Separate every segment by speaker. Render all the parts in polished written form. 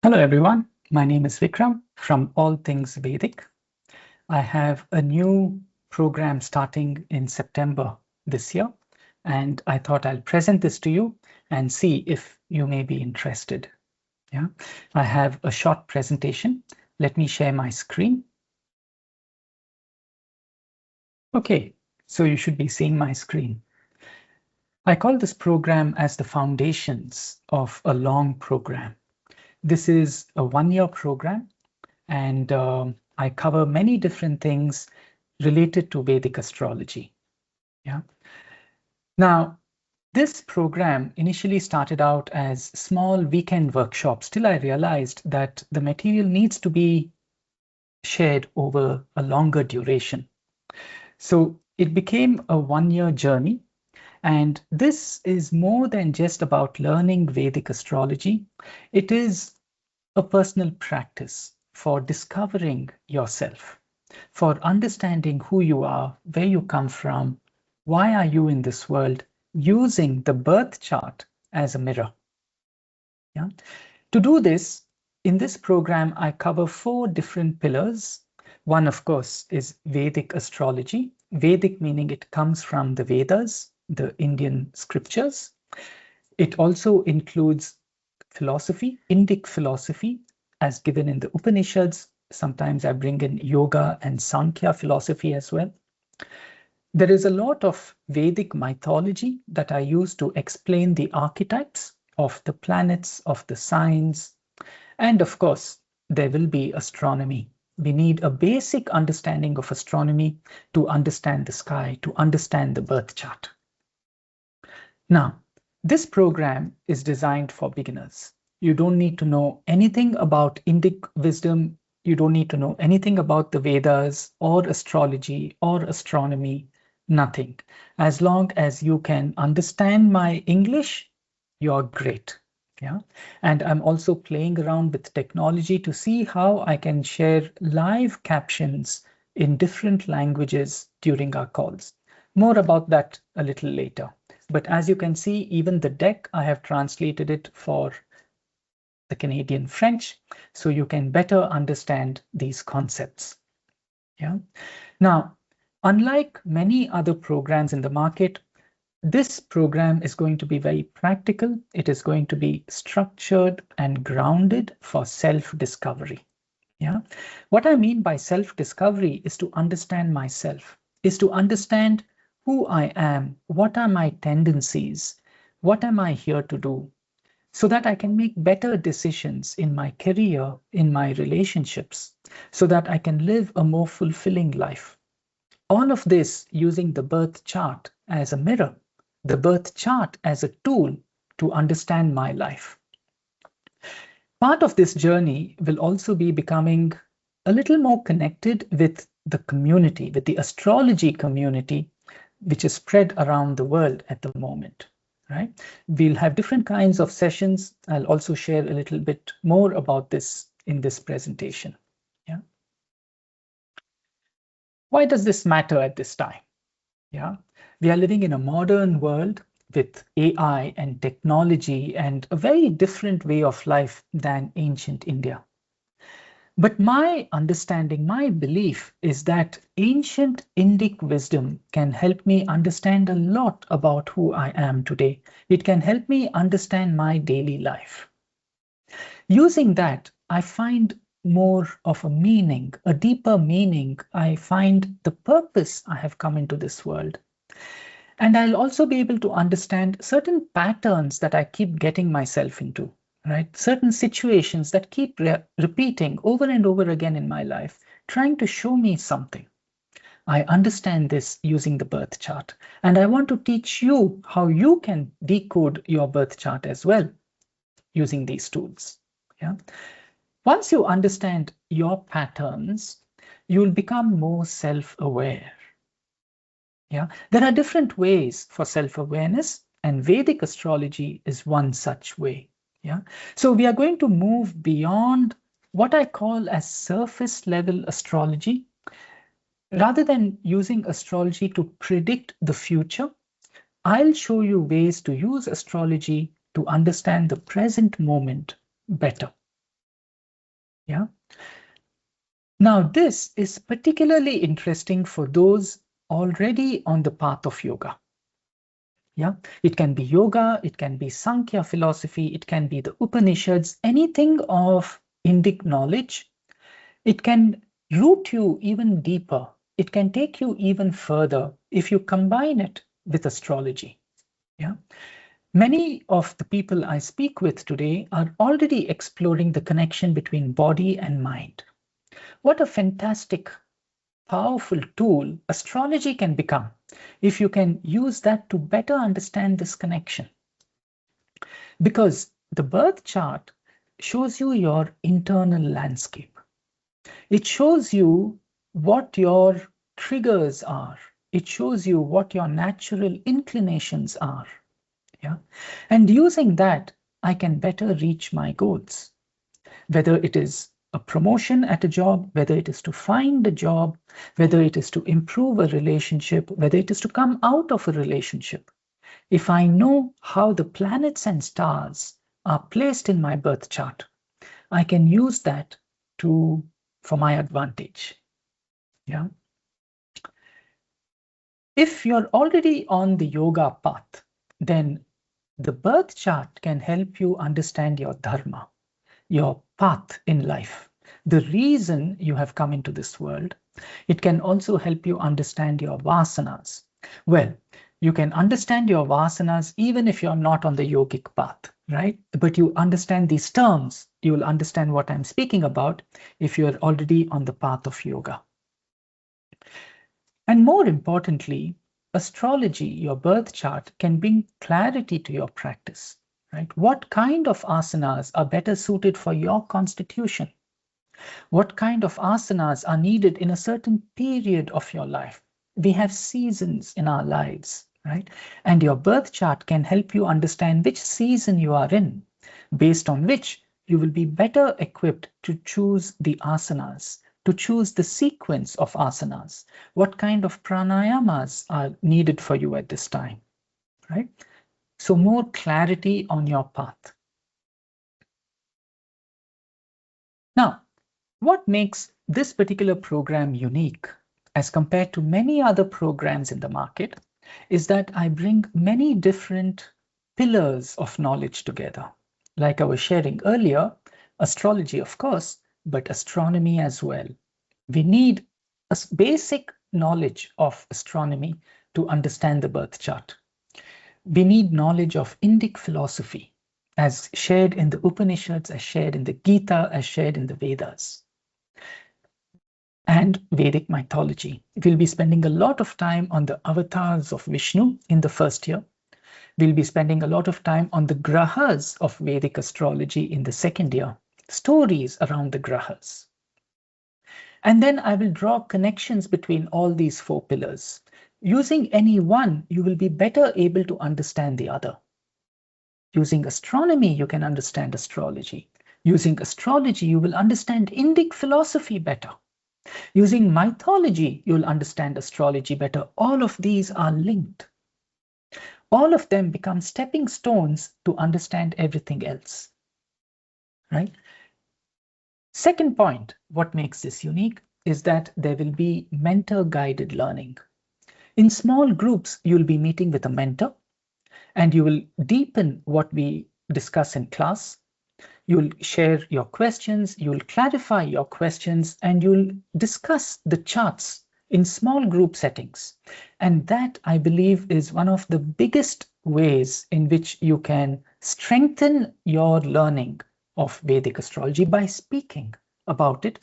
Speaker 1: Hello everyone, my name is Vikram from All Things Vedic. I have a new program starting in September this year, and I thought I'll present this to you and see if you may be interested. Yeah, I have a short presentation. Let me share my screen. Okay, so you should be seeing my screen. I call this program as the foundations of a long program. This is a one-year program, and I cover many different things related to Vedic astrology. Yeah. Now, this program initially started out as small weekend workshops till I realized that the material needs to be shared over a longer duration. So it became a one-year journey. And this is more than just about learning Vedic astrology. It is a personal practice for discovering yourself, for understanding who you are, where you come from, why are you in this world, using the birth chart as a mirror. Yeah. To do this, in this program, I cover 4 different pillars. One, of course, is Vedic astrology. Vedic meaning it comes from the Vedas, the Indian scriptures. It also includes philosophy, Indic philosophy, as given in the Upanishads. Sometimes I bring in yoga and Sankhya philosophy as well. There is a lot of Vedic mythology that I use to explain the archetypes of the planets, of the signs, and of course, there will be astronomy. We need a basic understanding of astronomy to understand the sky, to understand the birth chart. Now, this program is designed for beginners. You don't need to know anything about Indic wisdom. You don't need to know anything about the Vedas or astrology or astronomy, nothing. As long as you can understand my English, you're great. Yeah. And I'm also playing around with technology to see how I can share live captions in different languages during our calls. More about that a little later. But as you can see, even the deck, I have translated it for the Canadian French, so you can better understand these concepts. Yeah. Now, unlike many other programs in the market, this program is going to be very practical. It is going to be structured and grounded for self-discovery. Yeah. What I mean by self-discovery is to understand myself, is to understand who I am, what are my tendencies, what am I here to do, so that I can make better decisions in my career, in my relationships, so that I can live a more fulfilling life. All of this using the birth chart as a mirror, the birth chart as a tool to understand my life. Part of this journey will also be becoming a little more connected with the community, with the astrology community, which is spread around the world at the moment, right? We'll have different kinds of sessions. I'll also share a little bit more about this in this presentation. Yeah. Why does this matter at this time? Yeah. We are living in a modern world with AI and technology and a very different way of life than ancient India. But my understanding, my belief is that ancient Indic wisdom can help me understand a lot about who I am today. It can help me understand my daily life. Using that, I find more of a meaning, a deeper meaning. I find the purpose I have come into this world. And I'll also be able to understand certain patterns that I keep getting myself into. Right? Certain situations that keep repeating over and over again in my life, trying to show me something. I understand this using the birth chart. And I want to teach you how you can decode your birth chart as well using these tools. Yeah. Once you understand your patterns, you'll become more self-aware. Yeah. There are different ways for self-awareness, and Vedic astrology is one such way. Yeah. So we are going to move beyond what I call as surface level astrology. Rather than using astrology to predict the future, I'll show you ways to use astrology to understand the present moment better. Yeah. Now, this is particularly interesting for those already on the path of yoga. Yeah, it can be yoga, it can be Sankhya philosophy, it can be the Upanishads, anything of Indic knowledge. It can root you even deeper. It can take you even further if you combine it with astrology. Yeah. Many of the people I speak with today are already exploring the connection between body and mind. What a fantastic, powerful tool astrology can become if you can use that to better understand this connection. Because the birth chart shows you your internal landscape. It shows you what your triggers are. It shows you what your natural inclinations are. Yeah. And using that, I can better reach my goals. Whether it is a promotion at a job, whether it is to find a job, whether it is to improve a relationship, whether it is to come out of a relationship. If I know how the planets and stars are placed in my birth chart, I can use that for my advantage. Yeah. If you're already on the yoga path, then the birth chart can help you understand your dharma, your path in life, the reason you have come into this world. It can also help you understand your vasanas. Well, you can understand your vasanas even if you're not on the yogic path, right? But you understand these terms, you will understand what I'm speaking about if you're already on the path of yoga. And more importantly, astrology, your birth chart, can bring clarity to your practice, right? What kind of asanas are better suited for your constitution? What kind of asanas are needed in a certain period of your life? We have seasons in our lives, right? And your birth chart can help you understand which season you are in, based on which you will be better equipped to choose the asanas, to choose the sequence of asanas. What kind of pranayamas are needed for you at this time, right? So more clarity on your path. Now, what makes this particular program unique as compared to many other programs in the market is that I bring many different pillars of knowledge together. Like I was sharing earlier, astrology, of course, but astronomy as well. We need a basic knowledge of astronomy to understand the birth chart. We need knowledge of Indic philosophy, as shared in the Upanishads, as shared in the Gita, as shared in the Vedas, and Vedic mythology. We'll be spending a lot of time on the avatars of Vishnu in the first year. We'll be spending a lot of time on the grahas of Vedic astrology in the second year, stories around the grahas. And then I will draw connections between all these four pillars. Using any one, you will be better able to understand the other. Using astronomy, you can understand astrology. Using astrology, you will understand Indic philosophy better. Using mythology, you'll understand astrology better. All of these are linked. All of them become stepping stones to understand everything else, right? Second point, what makes this unique is that there will be mentor-guided learning. In small groups, you'll be meeting with a mentor, and you will deepen what we discuss in class. You'll share your questions, you'll clarify your questions, and you'll discuss the charts in small group settings. And that, I believe, is one of the biggest ways in which you can strengthen your learning of Vedic astrology by speaking about it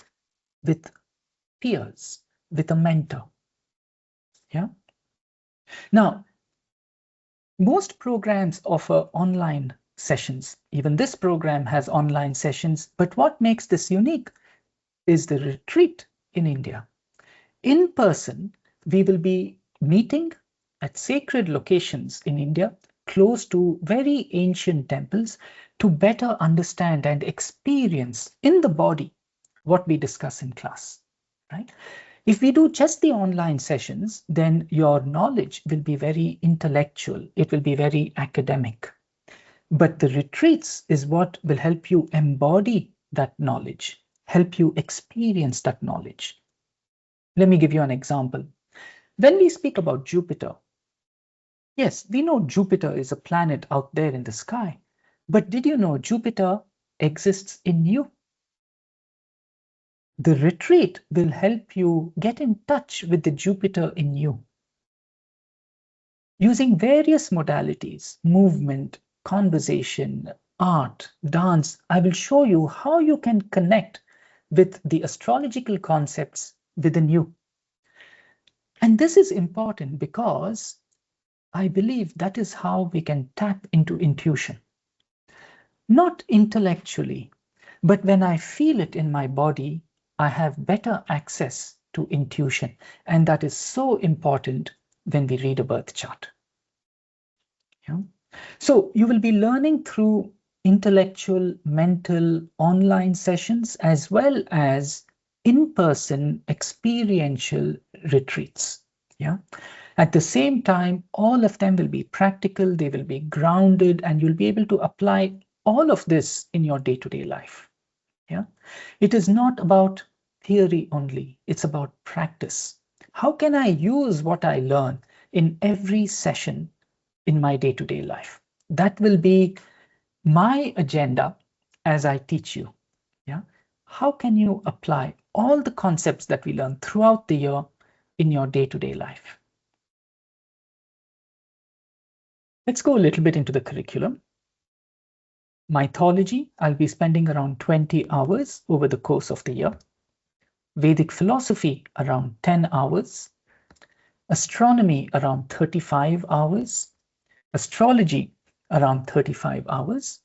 Speaker 1: with peers, with a mentor. Yeah. Now, most programs offer online sessions. Even this program has online sessions. But what makes this unique is the retreat in India. In person, we will be meeting at sacred locations in India, close to very ancient temples, to better understand and experience in the body what we discuss in class, right? If we do just the online sessions, then your knowledge will be very intellectual. It will be very academic. But the retreats is what will help you embody that knowledge, help you experience that knowledge. Let me give you an example. When we speak about Jupiter, yes, we know Jupiter is a planet out there in the sky, but did you know Jupiter exists in you? The retreat will help you get in touch with the Jupiter in you. Using various modalities, movement, conversation, art, dance, I will show you how you can connect with the astrological concepts within you. And this is important because I believe that is how we can tap into intuition. Not intellectually, but when I feel it in my body, I have better access to intuition. And that is so important when we read a birth chart. Yeah. So you will be learning through intellectual, mental, online sessions, as well as in-person experiential retreats. Yeah. At the same time, all of them will be practical, they will be grounded, and you'll be able to apply all of this in your day-to-day life. Yeah. It is not about theory only, it's about practice. How can I use what I learn in every session in my day-to-day life? That will be my agenda as I teach you. Yeah. How can you apply all the concepts that we learn throughout the year in your day-to-day life? Let's go a little bit into the curriculum. Mythology, I'll be spending around 20 hours over the course of the year. Vedic philosophy, around 10 hours. Astronomy, around 35 hours. Astrology, around 35 hours.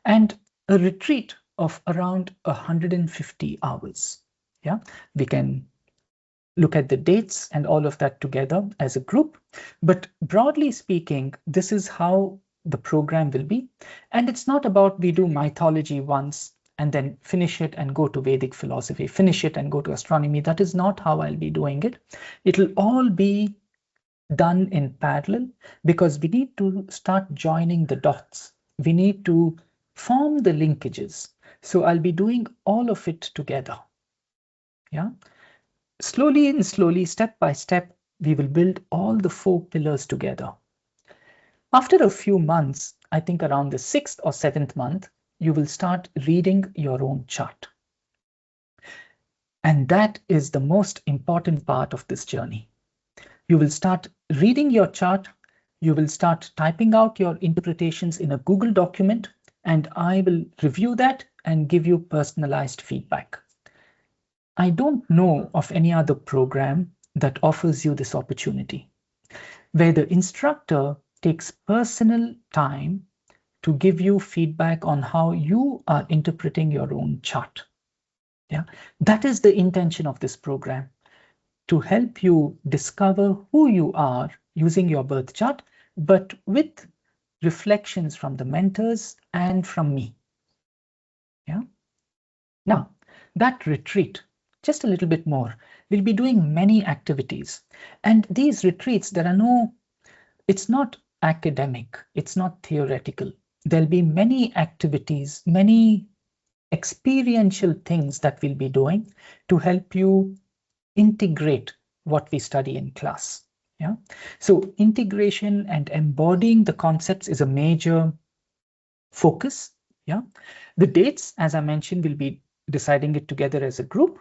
Speaker 1: And a retreat of around 150 hours. Yeah, we can look at the dates and all of that together as a group. But broadly speaking, this is how the program will be. And it's not about we do mythology once and then finish it and go to Vedic philosophy, finish it and go to astronomy. That is not how I'll be doing it. It'll all be done in parallel because we need to start joining the dots. We need to form the linkages. So I'll be doing all of it together. Yeah. Slowly and slowly, step by step, we will build all the 4 pillars together. After a few months, I think around the 6th or 7th month, you will start reading your own chart. And that is the most important part of this journey. You will start reading your chart, you will start typing out your interpretations in a Google document, and I will review that and give you personalized feedback. I don't know of any other program that offers you this opportunity, where the instructor takes personal time to give you feedback on how you are interpreting your own chart. Yeah, that is the intention of this program, to help you discover who you are using your birth chart, but with reflections from the mentors and from me. Yeah. Now, that retreat, just a little bit more, we'll be doing many activities. And these retreats, it's not academic, it's not theoretical. There'll be many activities, many experiential things that we'll be doing to help you integrate what we study in class. Yeah. So integration and embodying the concepts is a major focus. Yeah. The dates, as I mentioned, we'll be deciding it together as a group.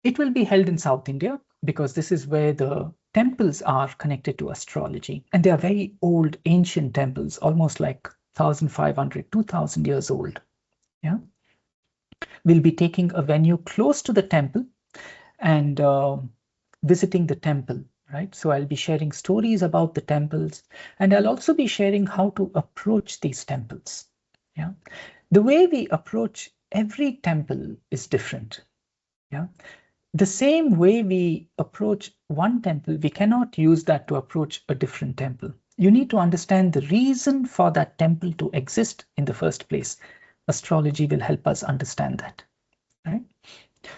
Speaker 1: It will be held in South India because this is where the temples are connected to astrology. And they are very old, ancient temples, almost like 1,500, 2,000 years old. Yeah. We'll be taking a venue close to the temple and visiting the temple, right? So I'll be sharing stories about the temples, and I'll also be sharing how to approach these temples. Yeah. The way we approach every temple is different. Yeah. The same way we approach one temple, we cannot use that to approach a different temple. You need to understand the reason for that temple to exist in the first place. Astrology will help us understand that, right?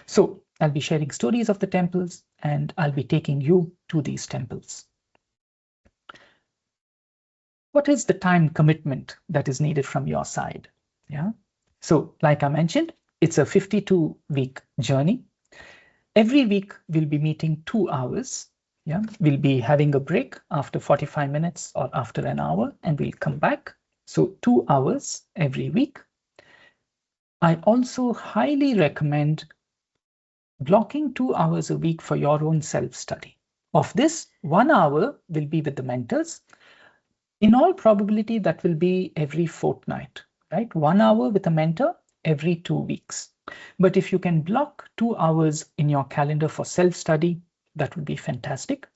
Speaker 1: So I'll be sharing stories of the temples and I'll be taking you to these temples. What is the time commitment that is needed from your side? Yeah. So like I mentioned, it's a 52-week journey. Every week we'll be meeting 2 hours. Yeah, we'll be having a break after 45 minutes or after an hour, and we'll come back. So 2 hours every week. I also highly recommend blocking 2 hours a week for your own self-study. Of this, 1 hour will be with the mentors. In all probability, that will be every fortnight, right? 1 hour with a mentor every 2 weeks. But if you can block 2 hours in your calendar for self-study, that would be fantastic.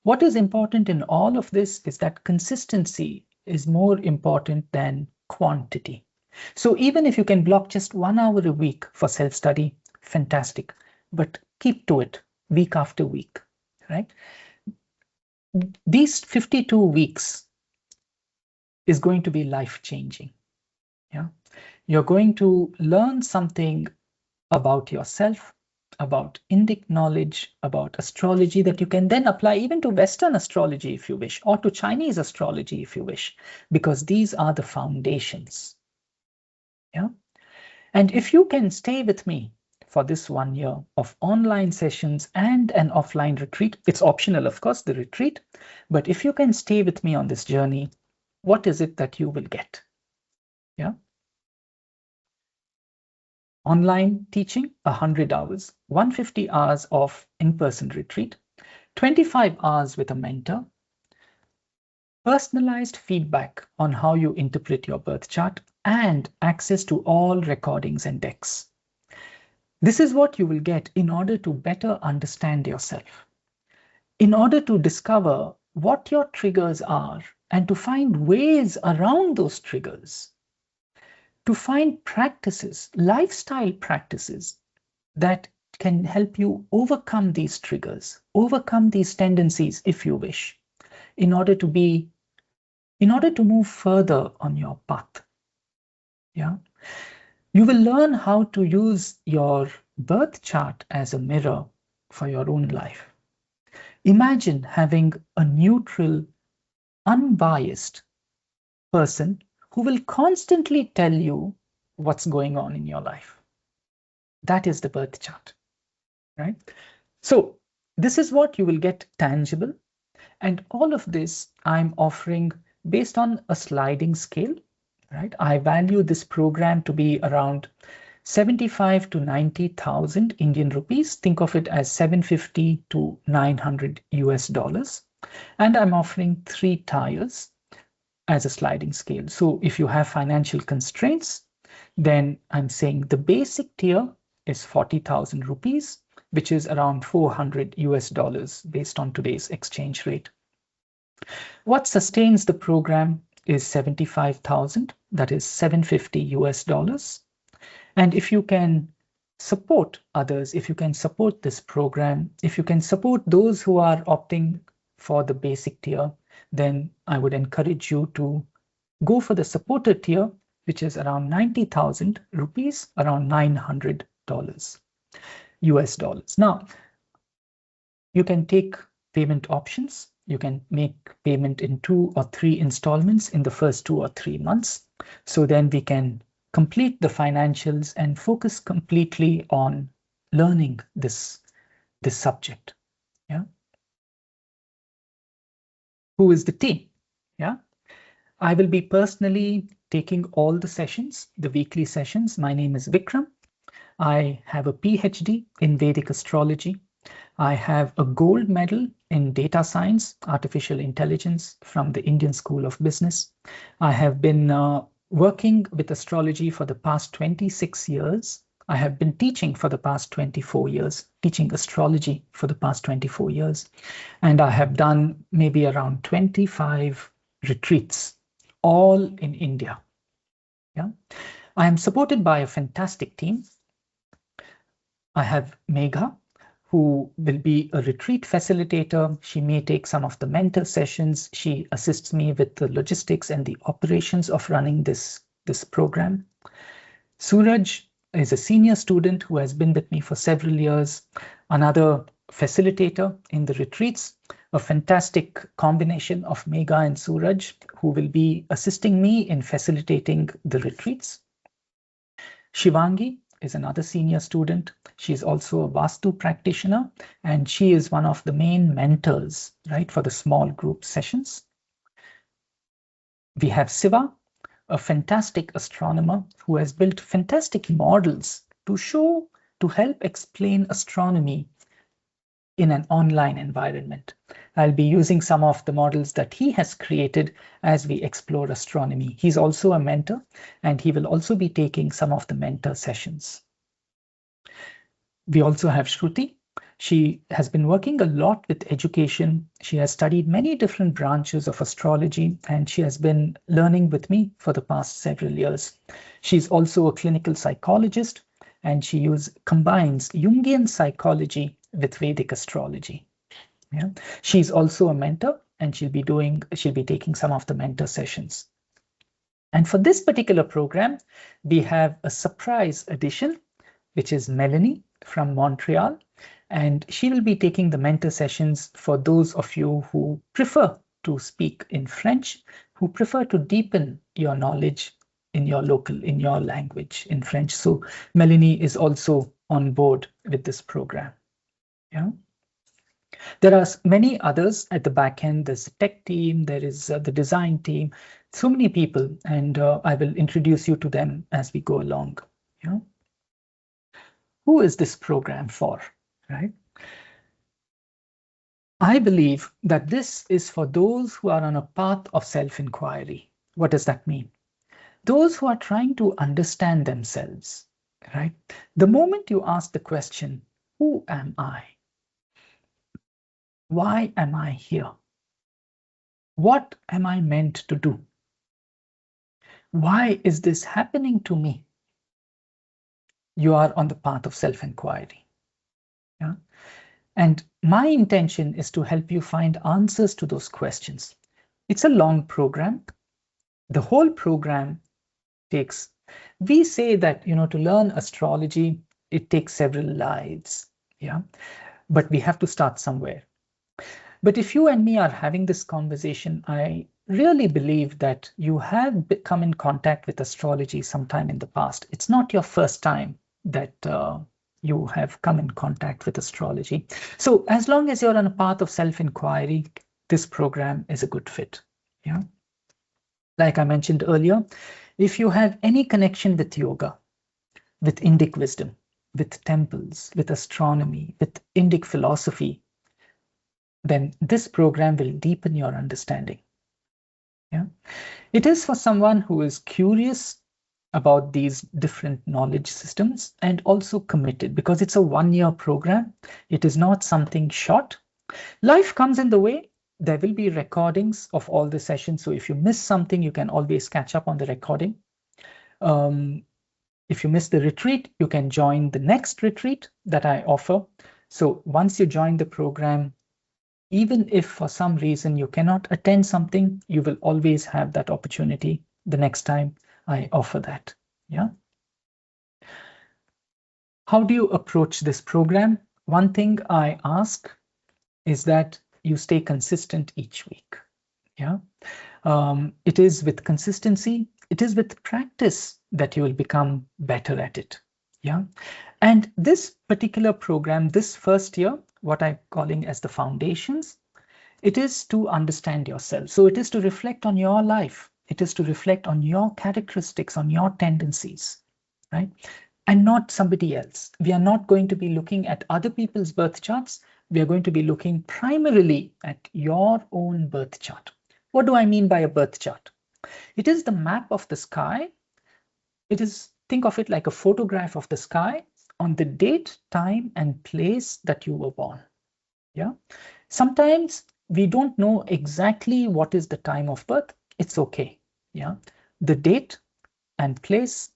Speaker 1: What is important in all of this is that consistency is more important than quantity. So even if you can block just 1 hour a week for self-study, fantastic, but keep to it week after week, right? These 52 weeks is going to be life-changing. Yeah, you're going to learn something about yourself, about Indic knowledge, about astrology that you can then apply even to Western astrology if you wish, or to Chinese astrology if you wish, because these are the foundations. Yeah, and if you can stay with me for this 1 year of online sessions and an offline retreat, it's optional, of course, the retreat, but if you can stay with me on this journey, what is it that you will get? Yeah. Online teaching, 100 hours, 150 hours of in-person retreat, 25 hours with a mentor, personalized feedback on how you interpret your birth chart, and access to all recordings and decks. This is what you will get in order to better understand yourself, in order to discover what your triggers are and to find ways around those triggers, to find practices, lifestyle practices that can help you overcome these triggers, overcome these tendencies if you wish, in order to move further on your path. Yeah. You will learn how to use your birth chart as a mirror for your own life. Imagine having a neutral, unbiased person who will constantly tell you what's going on in your life. That is the birth chart, right? So this is what you will get tangible. And all of this I'm offering based on a sliding scale, right? I value this program to be around 75 to 90,000 Indian rupees. Think of it as 750 to 900 US dollars. And I'm offering 3 tiers as a sliding scale. So if you have financial constraints, then I'm saying the basic tier is 40,000 rupees, which is around 400 US dollars based on today's exchange rate. What sustains the program is 75,000, that is 750 US dollars. And if you can support others, if you can support this program, if you can support those who are opting for the basic tier, then I would encourage you to go for the supported tier, which is around 90,000 rupees, around $900 US dollars. Now, you can take payment options. You can make payment in 2 or 3 installments in the first 2 or 3 months. So then we can complete the financials and focus completely on learning this subject. Yeah. Who is the team? Yeah. I will be personally taking all the sessions, the weekly sessions. My name is Vikram. I have a PhD in Vedic Astrology. I have a gold medal in data science, artificial intelligence from the Indian School of Business. I have been working with astrology for the past 26 years. I have been teaching for the past 24 years, teaching astrology for the past 24 years. And I have done maybe around 25 retreats, all in India. Yeah. I am supported by a fantastic team. I have Megha, who will be a retreat facilitator. She may take some of the mentor sessions. She assists me with the logistics and the operations of running this program. Suraj is a senior student who has been with me for several years, another facilitator in the retreats, a fantastic combination of Megha and Suraj, who will be assisting me in facilitating the retreats. Shivangi is another senior student. She's also a Vastu practitioner, and she is one of the main mentors, right, for the small group sessions. We have Siva, a fantastic astronomer who has built fantastic models to help explain astronomy in an online environment. I'll be using some of the models that he has created as we explore astronomy. He's also a mentor, and he will also be taking some of the mentor sessions. We also have Shruti. She has been working a lot with education. She has studied many different branches of astrology, and she has been learning with me for the past several years. She's also a clinical psychologist, and she combines Jungian psychology with Vedic astrology. Yeah. She's also a mentor, and she'll be taking some of the mentor sessions. And for this particular program, we have a surprise addition, which is Melanie from Montreal, and she will be taking the mentor sessions for those of you who prefer to speak in French, who prefer to deepen your knowledge in your language in French. So Melanie is also on board with this program. Yeah. There are many others at the back end. There's the tech team, there is the design team, so many people, and I will introduce you to them as we go along. Yeah. Who is this program for, right? I believe that this is for those who are on a path of self-inquiry. What does that mean? Those who are trying to understand themselves, right? The moment you ask the question, who am I? Why am I here? What am I meant to do? Why is this happening to me? You are on the path of self-inquiry. Yeah? And my intention is to help you find answers to those questions. It's a long program. The whole program takes, we say that, to learn astrology, it takes several lives. Yeah. But we have to start somewhere. But if you and me are having this conversation, I really believe that you have come in contact with astrology sometime in the past. It's not your first time that you have come in contact with astrology. So as long as you're on a path of self-inquiry, this program is a good fit. Yeah. Like I mentioned earlier, if you have any connection with yoga, with Indic wisdom, with temples, with astronomy, with Indic philosophy, then this program will deepen your understanding. Yeah. It is for someone who is curious about these different knowledge systems and also committed, because it's a 1-year program. It is not something short. Life comes in the way. There will be recordings of all the sessions. So if you miss something, you can always catch up on the recording. If you miss the retreat, you can join the next retreat that I offer. So once you join the program, even if for some reason you cannot attend something, you will always have that opportunity the next time I offer that. Yeah. How do you approach this program? One thing I ask is that you stay consistent each week. Yeah. It is with consistency, it is with practice that you will become better at it. Yeah. And this particular program, this first year, what I'm calling as the foundations, it is to understand yourself. So it is to reflect on your life. It is to reflect on your characteristics, on your tendencies, right? And not somebody else. We are not going to be looking at other people's birth charts. We are going to be looking primarily at your own birth chart. What do I mean by a birth chart? It is the map of the sky. It is, think of it like a photograph of the sky on the date, time, and place that you were born. Yeah. Sometimes we don't know exactly what is the time of birth. It's okay. Yeah. The date and place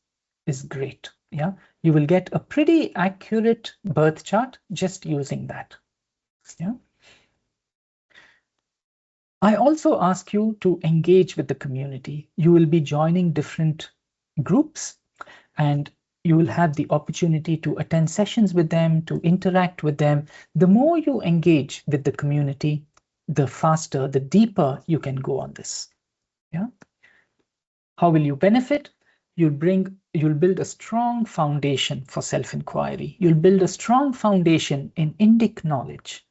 Speaker 1: is great. Yeah. You will get a pretty accurate birth chart just using that. Yeah. I also ask you to engage with the community. You will be joining different groups, and you will have the opportunity to attend sessions with them, to interact with them. The more you engage with the community, the faster, the deeper you can go on this. Yeah. How will you benefit? you'll build a strong foundation for self-inquiry. You'll build a strong foundation in Indic knowledge.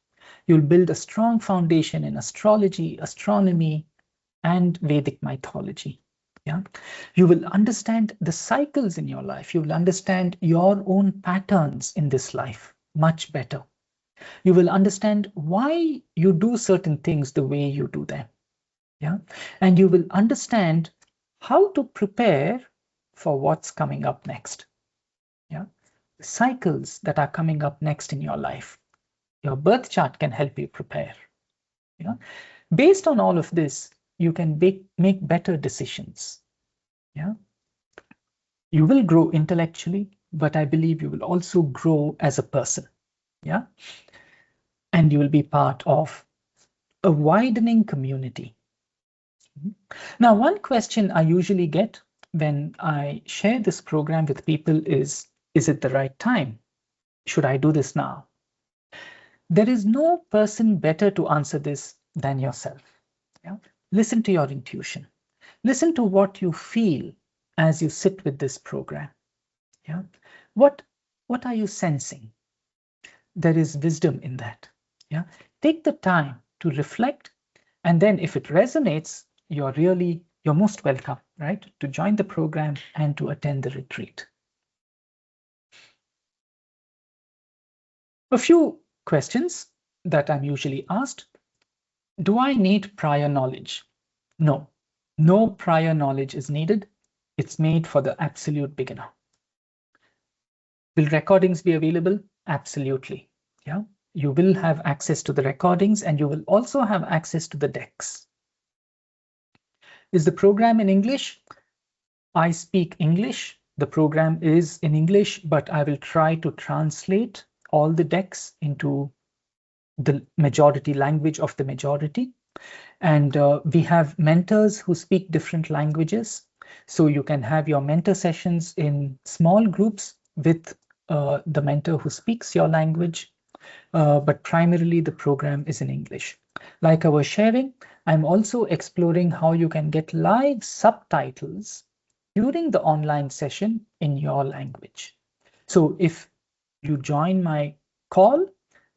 Speaker 1: You'll build a strong foundation in astrology, astronomy, and Vedic mythology. Yeah, you will understand the cycles in your life. You will understand your own patterns in this life much better. You will understand why you do certain things the way you do them. Yeah, and you will understand how to prepare for what's coming up next. Yeah, the cycles that are coming up next in your life. Your birth chart can help you prepare. Yeah, based on all of this, you can make better decisions. Yeah, you will grow intellectually, but I believe you will also grow as a person. Yeah, and you will be part of a widening community. Now, one question I usually get when I share this program with people is it the right time? Should I do this now? There is no person better to answer this than yourself. Yeah? Listen to your intuition. Listen to what you feel as you sit with this program. Yeah? What are you sensing? There is wisdom in that. Yeah? Take the time to reflect, and then if it resonates, you're most welcome, right, to join the program and to attend the retreat. A few questions that I'm usually asked. Do I need prior knowledge? No, no prior knowledge is needed. It's made for the absolute beginner. Will recordings be available? Absolutely. Yeah, you will have access to the recordings and you will also have access to the decks. Is the program in English? I speak English. The program is in English, but I will try to translate all the decks into the majority language of the majority. And we have mentors who speak different languages. So you can have your mentor sessions in small groups with the mentor who speaks your language. But primarily the program is in English. Like I was sharing, I'm also exploring how you can get live subtitles during the online session in your language. So if you join my call,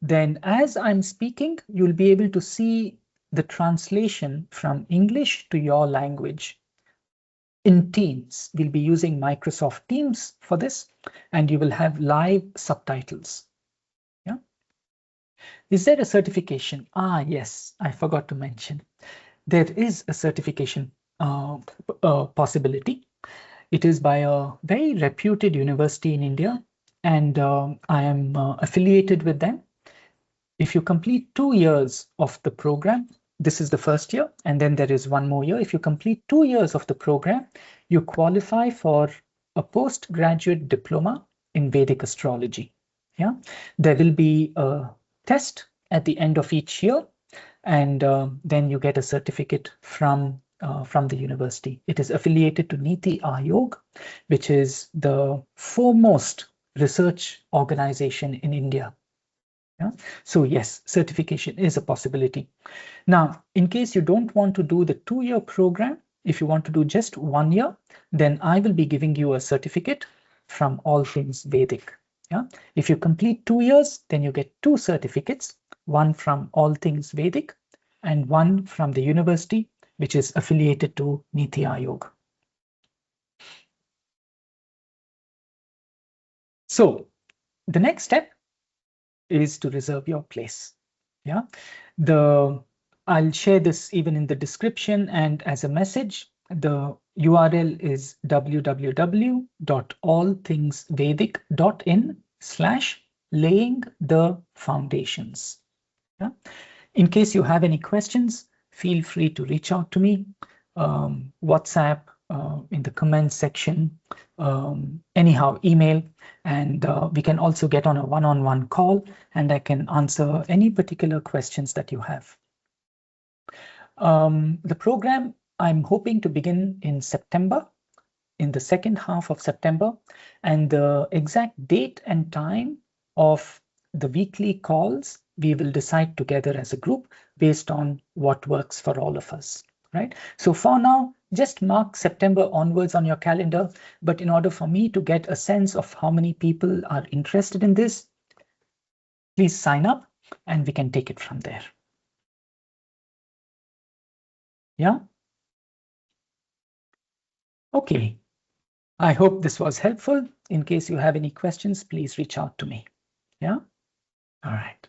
Speaker 1: then as I'm speaking, you'll be able to see the translation from English to your language in Teams. We'll be using Microsoft Teams for this, and you will have live subtitles. Yeah. Is there a certification? Yes, I forgot to mention. There is a certification possibility. It is by a very reputed university in India, and I am affiliated with them. If you complete 2 years of the program, this is the first year, and then there is one more year. If you complete 2 years of the program, you qualify for a postgraduate diploma in Vedic astrology. Yeah, there will be a test at the end of each year, and then you get a certificate from the university. It is affiliated to Niti Aayog, which is the foremost research organization in India. Yeah? So yes, certification is a possibility. Now, in case you don't want to do the 2-year program, if you want to do just 1 year, then I will be giving you a certificate from All Things Vedic. Yeah? If you complete 2 years, then you get 2 certificates, one from All Things Vedic and one from the university, which is affiliated to Niti Aayog. So the next step is to reserve your place. Yeah, I'll share this even in the description and as a message. The URL is www.allthingsvedic.in/laying the foundations. Yeah? In case you have any questions, feel free to reach out to me, WhatsApp, in the comments section, anyhow, email, and we can also get on a one-on-one call, and I can answer any particular questions that you have. The program I'm hoping to begin in September, in the second half of September, and the exact date and time of the weekly calls we will decide together as a group based on what works for all of us, right? So for now, just mark September onwards on your calendar. But in order for me to get a sense of how many people are interested in this, please sign up and we can take it from there. Yeah? Okay. I hope this was helpful. In case you have any questions, please reach out to me. Yeah? All right.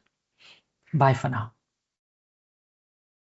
Speaker 1: Bye for now.